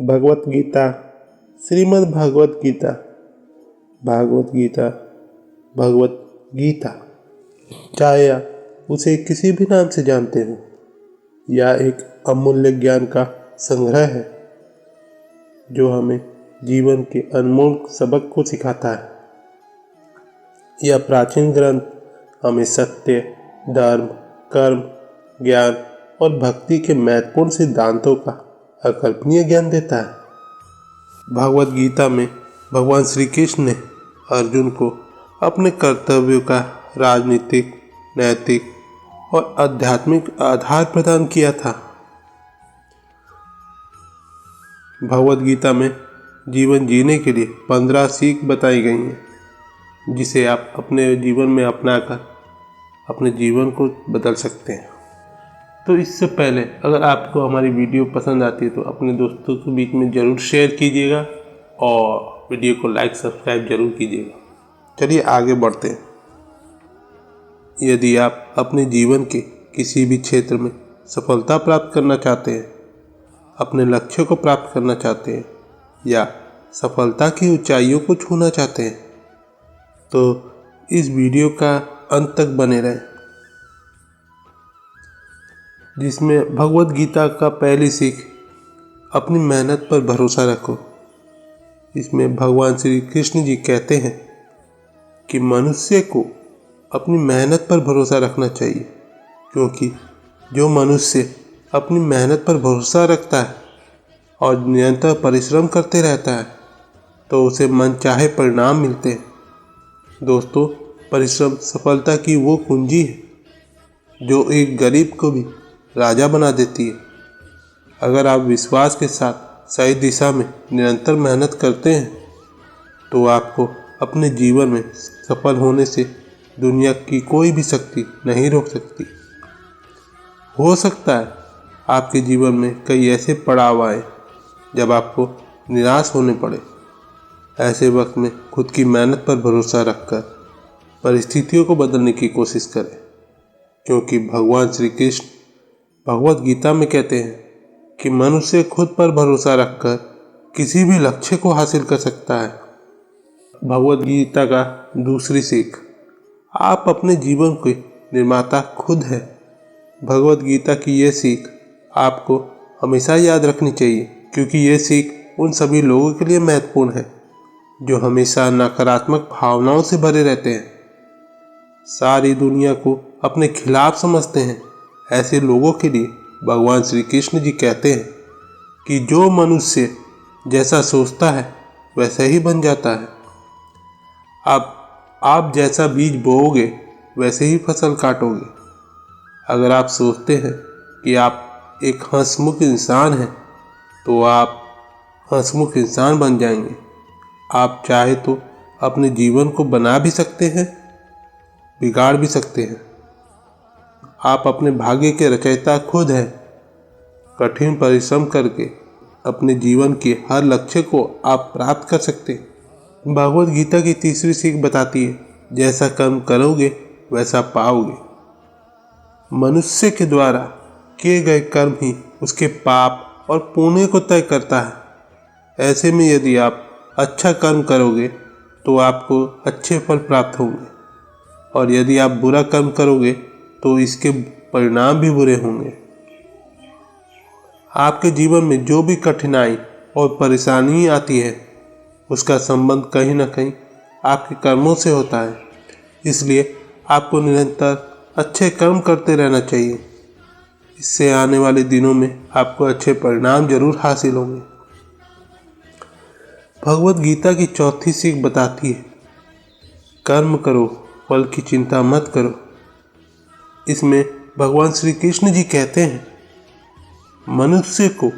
भगवत गीता, श्रीमद् भगवत गीता, भागवत गीता, भगवत गीता, चाहे आप उसे किसी भी नाम से जानते हो, यह एक अमूल्य ज्ञान का संग्रह है जो हमें जीवन के अनमोल सबक को सिखाता है। यह प्राचीन ग्रंथ हमें सत्य, धर्म, कर्म, ज्ञान और भक्ति के महत्वपूर्ण सिद्धांतों का अकल्पनीय ज्ञान देता है। भगवत गीता में भगवान श्री कृष्ण ने अर्जुन को अपने कर्तव्यों का राजनीतिक, नैतिक और आध्यात्मिक आधार प्रदान किया था। भगवत गीता में जीवन जीने के लिए 15 सीख बताई गई हैं, जिसे आप अपने जीवन में अपनाकर अपने जीवन को बदल सकते हैं। तो इससे पहले अगर आपको हमारी वीडियो पसंद आती है तो अपने दोस्तों के बीच में ज़रूर शेयर कीजिएगा और वीडियो को लाइक सब्सक्राइब जरूर कीजिएगा। चलिए आगे बढ़ते हैं। यदि आप अपने जीवन के किसी भी क्षेत्र में सफलता प्राप्त करना चाहते हैं, अपने लक्ष्य को प्राप्त करना चाहते हैं या सफलता की ऊंचाइयों को छूना चाहते हैं, तो इस वीडियो का अंत तक बने रहें, जिसमें भगवत गीता का पहली सीख अपनी मेहनत पर भरोसा रखो। इसमें भगवान श्री कृष्ण जी कहते हैं कि मनुष्य को अपनी मेहनत पर भरोसा रखना चाहिए, क्योंकि जो मनुष्य अपनी मेहनत पर भरोसा रखता है और निरंतर परिश्रम करते रहता है तो उसे मनचाहे परिणाम मिलते हैं। दोस्तों, परिश्रम सफलता की वो कुंजी है जो एक गरीब को भी राजा बना देती है। अगर आप विश्वास के साथ सही दिशा में निरंतर मेहनत करते हैं तो आपको अपने जीवन में सफल होने से दुनिया की कोई भी शक्ति नहीं रोक सकती। हो सकता है आपके जीवन में कई ऐसे पड़ाव आए जब आपको निराश होने पड़े। ऐसे वक्त में खुद की मेहनत पर भरोसा रखकर परिस्थितियों को बदलने की कोशिश करें, क्योंकि भगवान श्री कृष्ण भगवत गीता में कहते हैं कि मनुष्य खुद पर भरोसा रखकर किसी भी लक्ष्य को हासिल कर सकता है। भगवत गीता का दूसरी सीख, आप अपने जीवन के निर्माता खुद हैं। भगवत गीता की ये सीख आपको हमेशा याद रखनी चाहिए, क्योंकि ये सीख उन सभी लोगों के लिए महत्वपूर्ण है जो हमेशा नकारात्मक भावनाओं से भरे रहते हैं, सारी दुनिया को अपने खिलाफ समझते हैं। ऐसे लोगों के लिए भगवान श्री कृष्ण जी कहते हैं कि जो मनुष्य जैसा सोचता है वैसा ही बन जाता है। आप जैसा बीज बोओगे वैसे ही फसल काटोगे। अगर आप सोचते हैं कि आप एक हंसमुख इंसान हैं तो आप हंसमुख इंसान बन जाएंगे। आप चाहे तो अपने जीवन को बना भी सकते हैं, बिगाड़ भी सकते हैं। आप अपने भाग्य के रचयिता खुद हैं। कठिन परिश्रम करके अपने जीवन के हर लक्ष्य को आप प्राप्त कर सकते हैं। भगवत गीता की तीसरी सीख बताती है, जैसा कर्म करोगे वैसा पाओगे। मनुष्य के द्वारा किए गए कर्म ही उसके पाप और पुण्य को तय करता है। ऐसे में यदि आप अच्छा कर्म करोगे तो आपको अच्छे फल प्राप्त होंगे, और यदि आप बुरा कर्म करोगे तो इसके परिणाम भी बुरे होंगे। आपके जीवन में जो भी कठिनाई और परेशानी आती है उसका संबंध कहीं ना कहीं आपके कर्मों से होता है। इसलिए आपको निरंतर अच्छे कर्म करते रहना चाहिए। इससे आने वाले दिनों में आपको अच्छे परिणाम जरूर हासिल होंगे। भगवत गीता की चौथी सीख बताती है, कर्म करो, फल की चिंता मत करो। इसमें भगवान श्री कृष्ण जी कहते हैं, मनुष्य को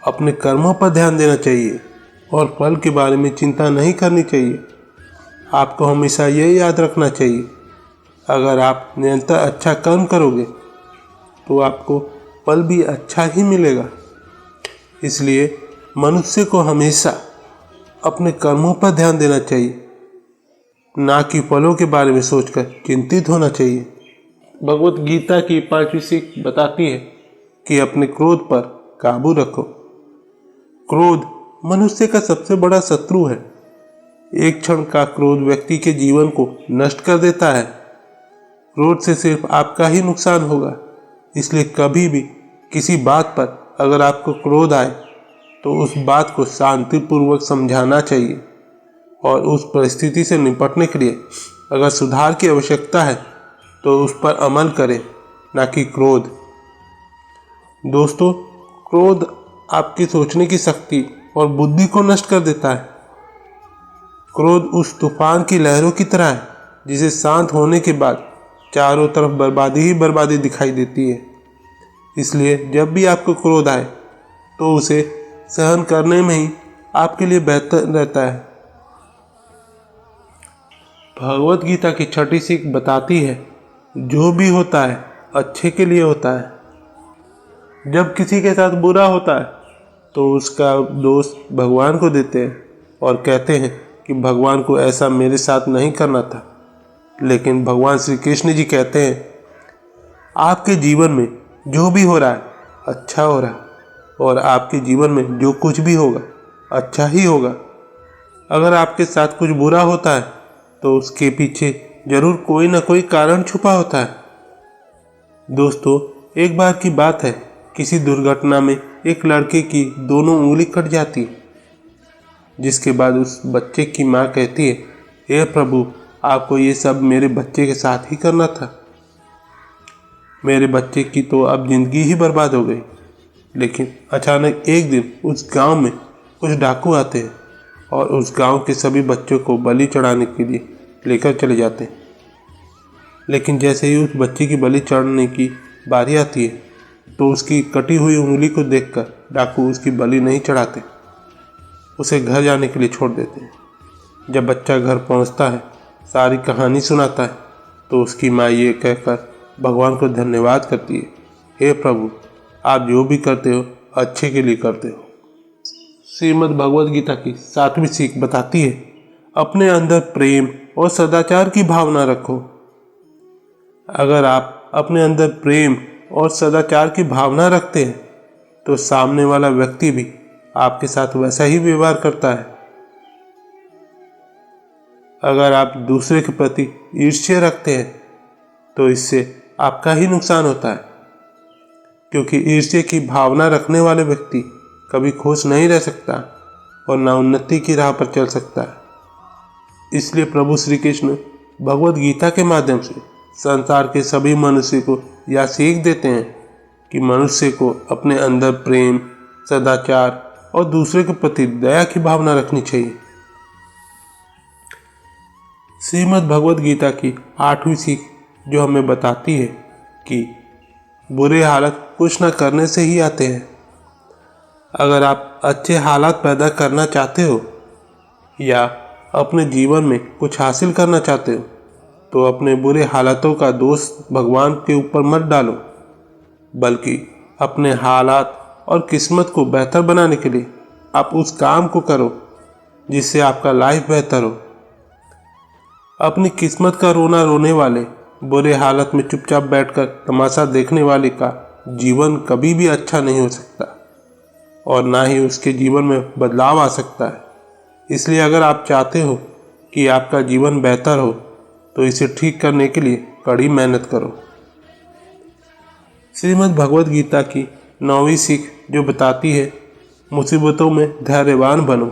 अपने कर्मों पर ध्यान देना चाहिए और फल के बारे में चिंता नहीं करनी चाहिए। आपको हमेशा ये याद रखना चाहिए, अगर आप निरंतर अच्छा कर्म करोगे तो आपको फल भी अच्छा ही मिलेगा। इसलिए मनुष्य को हमेशा अपने कर्मों पर ध्यान देना चाहिए, ना कि फलों के बारे में सोचकर चिंतित होना चाहिए। भगवत गीता की 5वीं सीख बताती है कि अपने क्रोध पर काबू रखो। क्रोध मनुष्य का सबसे बड़ा शत्रु है। एक क्षण का क्रोध व्यक्ति के जीवन को नष्ट कर देता है। क्रोध से सिर्फ आपका ही नुकसान होगा। इसलिए कभी भी किसी बात पर अगर आपको क्रोध आए तो उस बात को शांतिपूर्वक समझाना चाहिए और उस परिस्थिति से निपटने के लिए अगर सुधार की आवश्यकता है तो उस पर अमल करें, ना कि क्रोध। दोस्तों, क्रोध आपकी सोचने की शक्ति और बुद्धि को नष्ट कर देता है। क्रोध उस तूफान की लहरों की तरह है जिसे शांत होने के बाद चारों तरफ बर्बादी ही बर्बादी दिखाई देती है। इसलिए जब भी आपको क्रोध आए तो उसे सहन करने में ही आपके लिए बेहतर रहता है। भगवत गीता की छठी सीख बताती है, जो भी होता है अच्छे के लिए होता है। जब किसी के साथ बुरा होता है तो उसका दोष भगवान को देते हैं और कहते हैं कि भगवान को ऐसा मेरे साथ नहीं करना था। लेकिन भगवान श्री कृष्ण जी कहते हैं, आपके जीवन में जो भी हो रहा है अच्छा हो रहा है और आपके जीवन में जो कुछ भी होगा अच्छा ही होगा। अगर आपके साथ कुछ बुरा होता है तो उसके पीछे जरूर कोई ना कोई कारण छुपा होता है। दोस्तों, एक बार की बात है, किसी दुर्घटना में एक लड़के की दोनों उंगली कट जाती है, जिसके बाद उस बच्चे की माँ कहती है, हे प्रभु, आपको ये सब मेरे बच्चे के साथ ही करना था। मेरे बच्चे की तो अब जिंदगी ही बर्बाद हो गई। लेकिन अचानक एक दिन उस गांव में कुछ डाकू आते हैं और उस गांव के सभी बच्चों को बलि चढ़ाने के लिए लेकर चले जाते हैं। लेकिन जैसे ही उस बच्चे की बलि चढ़ने की बारी आती है तो उसकी कटी हुई उंगली को देखकर डाकू उसकी बलि नहीं चढ़ाते, उसे घर जाने के लिए छोड़ देते हैं। जब बच्चा घर पहुंचता है, सारी कहानी सुनाता है, तो उसकी माँ ये कहकर भगवान को धन्यवाद करती है, हे प्रभु, आप जो भी करते हो अच्छे के लिए करते हो। श्रीमद् भगवद गीता की 7वीं सीख बताती है, अपने अंदर प्रेम और सदाचार की भावना रखो। अगर आप अपने अंदर प्रेम और सदाचार की भावना रखते हैं तो सामने वाला व्यक्ति भी आपके साथ वैसा ही व्यवहार करता है। अगर आप दूसरे के प्रति ईर्ष्या रखते हैं तो इससे आपका ही नुकसान होता है, क्योंकि ईर्ष्या की भावना रखने वाले व्यक्ति कभी खुश नहीं रह सकता और ना उन्नति की राह पर चल सकता है। इसलिए प्रभु श्री कृष्ण भगवद गीता के माध्यम से संसार के सभी मनुष्य को यह सीख देते हैं कि मनुष्य को अपने अंदर प्रेम, सदाचार और दूसरे के प्रति दया की भावना रखनी चाहिए। श्रीमद् भगवद गीता की 8वीं सीख जो हमें बताती है कि बुरे हालात कुछ न करने से ही आते हैं। अगर आप अच्छे हालात पैदा करना चाहते हो या अपने जीवन में कुछ हासिल करना चाहते हो तो अपने बुरे हालातों का दोष भगवान के ऊपर मत डालो, बल्कि अपने हालात और किस्मत को बेहतर बनाने के लिए आप उस काम को करो जिससे आपका लाइफ बेहतर हो। अपनी किस्मत का रोना रोने वाले, बुरे हालत में चुपचाप बैठकर तमाशा देखने वाले का जीवन कभी भी अच्छा नहीं हो सकता और ना ही उसके जीवन में बदलाव आ सकता है। इसलिए अगर आप चाहते हो कि आपका जीवन बेहतर हो तो इसे ठीक करने के लिए कड़ी मेहनत करो। श्रीमद् भगवद गीता की 9वीं सीख जो बताती है, मुसीबतों में धैर्यवान बनो।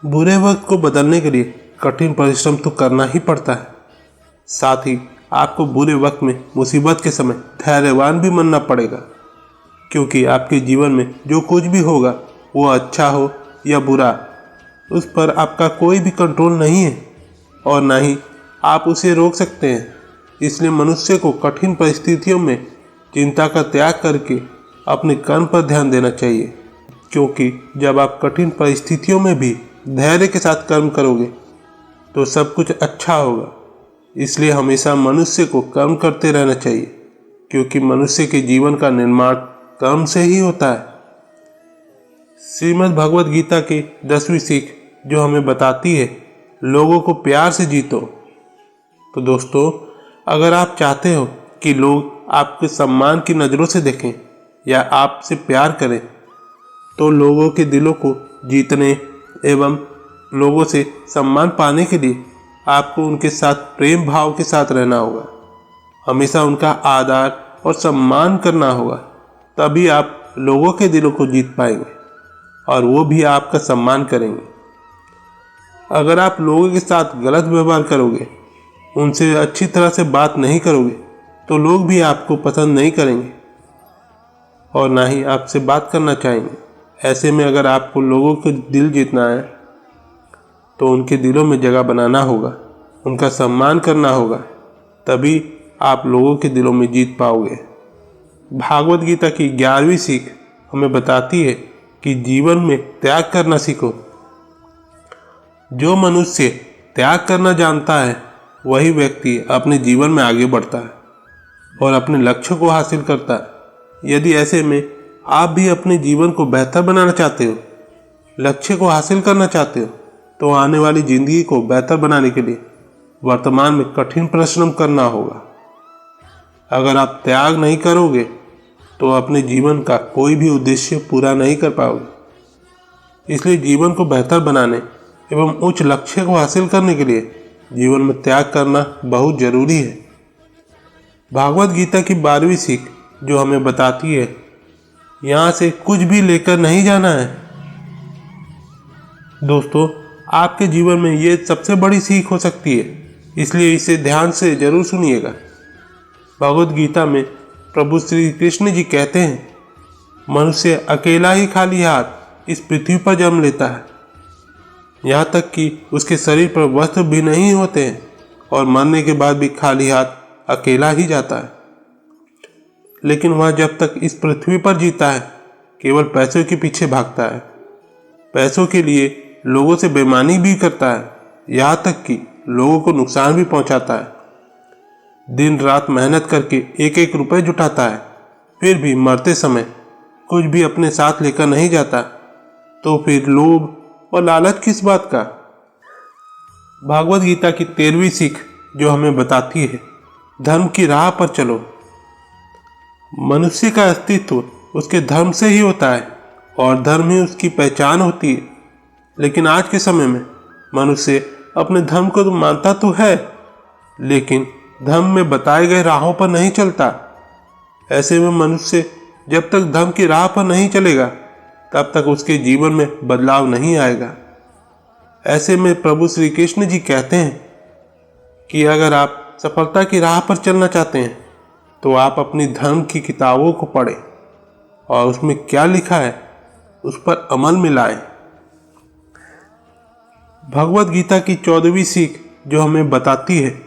बुरे वक्त को बदलने के लिए कठिन परिश्रम तो करना ही पड़ता है, साथ ही आपको बुरे वक्त में, मुसीबत के समय धैर्यवान भी बनना पड़ेगा, क्योंकि आपके जीवन में जो कुछ भी होगा वो अच्छा हो या बुरा, उस पर आपका कोई भी कंट्रोल नहीं है और ना ही आप उसे रोक सकते हैं। इसलिए मनुष्य को कठिन परिस्थितियों में चिंता का त्याग करके अपने कर्म पर ध्यान देना चाहिए, क्योंकि जब आप कठिन परिस्थितियों में भी धैर्य के साथ कर्म करोगे तो सब कुछ अच्छा होगा। इसलिए हमेशा मनुष्य को कर्म करते रहना चाहिए, क्योंकि मनुष्य के जीवन का निर्माण कर्म से ही होता है। श्रीमद् भगवद गीता की 10वीं सीख जो हमें बताती है, लोगों को प्यार से जीतो। तो दोस्तों, अगर आप चाहते हो कि लोग आपके सम्मान की नज़रों से देखें या आपसे प्यार करें तो लोगों के दिलों को जीतने एवं लोगों से सम्मान पाने के लिए आपको उनके साथ प्रेम भाव के साथ रहना होगा। हमेशा उनका आदर और सम्मान करना होगा, तभी आप लोगों के दिलों को जीत पाएंगे और वो भी आपका सम्मान करेंगे। अगर आप लोगों के साथ गलत व्यवहार करोगे, उनसे अच्छी तरह से बात नहीं करोगे, तो लोग भी आपको पसंद नहीं करेंगे और ना ही आपसे बात करना चाहेंगे। ऐसे में अगर आपको लोगों के दिल जीतना है तो उनके दिलों में जगह बनाना होगा, उनका सम्मान करना होगा, तभी आप लोगों के दिलों में जीत पाओगे। भागवत गीता की 11वीं सीख हमें बताती है कि जीवन में त्याग करना सीखो। जो मनुष्य त्याग करना जानता है वही व्यक्ति अपने जीवन में आगे बढ़ता है और अपने लक्ष्य को हासिल करता है। यदि ऐसे में आप भी अपने जीवन को बेहतर बनाना चाहते हो, लक्ष्य को हासिल करना चाहते हो, तो आने वाली जिंदगी को बेहतर बनाने के लिए वर्तमान में कठिन परिश्रम करना होगा। अगर आप त्याग नहीं करोगे तो अपने जीवन का कोई भी उद्देश्य पूरा नहीं कर पाओगे। इसलिए जीवन को बेहतर बनाने एवं उच्च लक्ष्य को हासिल करने के लिए जीवन में त्याग करना बहुत जरूरी है। भागवत गीता की 12वीं सीख जो हमें बताती है, यहाँ से कुछ भी लेकर नहीं जाना है। दोस्तों, आपके जीवन में ये सबसे बड़ी सीख हो सकती है, इसलिए इसे ध्यान से जरूर सुनिएगा। भगवद गीता में प्रभु श्री कृष्ण जी कहते हैं, मनुष्य अकेला ही खाली हाथ इस पृथ्वी पर जन्म लेता है, यहाँ तक कि उसके शरीर पर वस्त्र भी नहीं होते हैं और मरने के बाद भी खाली हाथ अकेला ही जाता है। लेकिन वह जब तक इस पृथ्वी पर जीता है केवल पैसों के पीछे भागता है, पैसों के लिए लोगों से बेईमानी भी करता है, यहाँ तक कि लोगों को नुकसान भी पहुंचाता है। दिन रात मेहनत करके एक एक रुपए जुटाता है, फिर भी मरते समय कुछ भी अपने साथ लेकर नहीं जाता, तो फिर लोभ और लालच किस बात का। भागवत गीता की 13वीं सीख जो हमें बताती है, धर्म की राह पर चलो। मनुष्य का अस्तित्व उसके धर्म से ही होता है और धर्म ही उसकी पहचान होती है। लेकिन आज के समय में मनुष्य अपने धर्म को तो मानता तो है, लेकिन धर्म में बताए गए राहों पर नहीं चलता। ऐसे में मनुष्य जब तक धर्म की राह पर नहीं चलेगा तब तक उसके जीवन में बदलाव नहीं आएगा। ऐसे में प्रभु श्री कृष्ण जी कहते हैं कि अगर आप सफलता की राह पर चलना चाहते हैं तो आप अपनी धर्म की किताबों को पढ़ें और उसमें क्या लिखा है उस पर अमल में लाएं। भगवत गीता की 14वीं सीख जो हमें बताती है,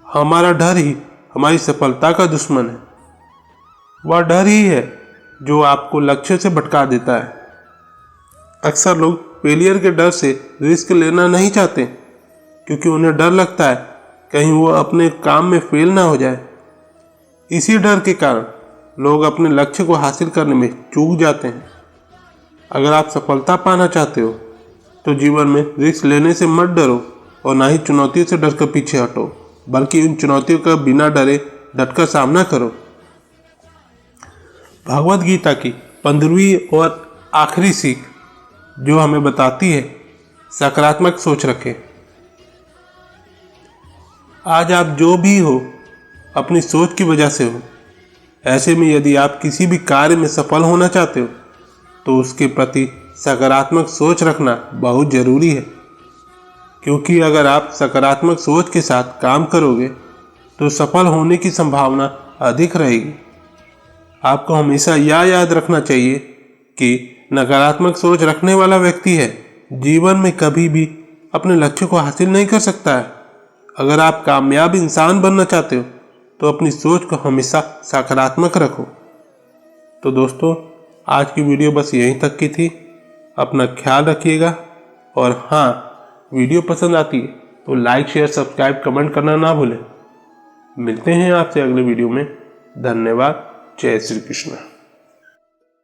हमारा डर ही हमारी सफलता का दुश्मन है। वह डर ही है जो आपको लक्ष्य से भटका देता है। अक्सर लोग फेलियर के डर से रिस्क लेना नहीं चाहते, क्योंकि उन्हें डर लगता है कहीं वो अपने काम में फेल ना हो जाए। इसी डर के कारण लोग अपने लक्ष्य को हासिल करने में चूक जाते हैं। अगर आप सफलता पाना चाहते हो तो जीवन में रिस्क लेने से मत डरो और ना ही चुनौतियों से डर कर पीछे हटो, बल्कि उन चुनौतियों का बिना डरे डटकर सामना करो। भगवत गीता की 15वीं और आखिरी सीख जो हमें बताती है, सकारात्मक सोच रखें। आज आप जो भी हो अपनी सोच की वजह से हो। ऐसे में यदि आप किसी भी कार्य में सफल होना चाहते हो तो उसके प्रति सकारात्मक सोच रखना बहुत जरूरी है, क्योंकि अगर आप सकारात्मक सोच के साथ काम करोगे तो सफल होने की संभावना अधिक रहेगी। आपको हमेशा यह याद रखना चाहिए कि नकारात्मक सोच रखने वाला व्यक्ति है जीवन में कभी भी अपने लक्ष्य को हासिल नहीं कर सकता है। अगर आप कामयाब इंसान बनना चाहते हो तो अपनी सोच को हमेशा सकारात्मक रखो। तो दोस्तों, आज की वीडियो बस यहीं तक की थी। अपना ख्याल रखिएगा और हाँ, वीडियो पसंद आती है तो लाइक शेयर सब्सक्राइब कमेंट करना ना भूलें। मिलते हैं आपसे अगले वीडियो में। धन्यवाद। जय श्री कृष्ण।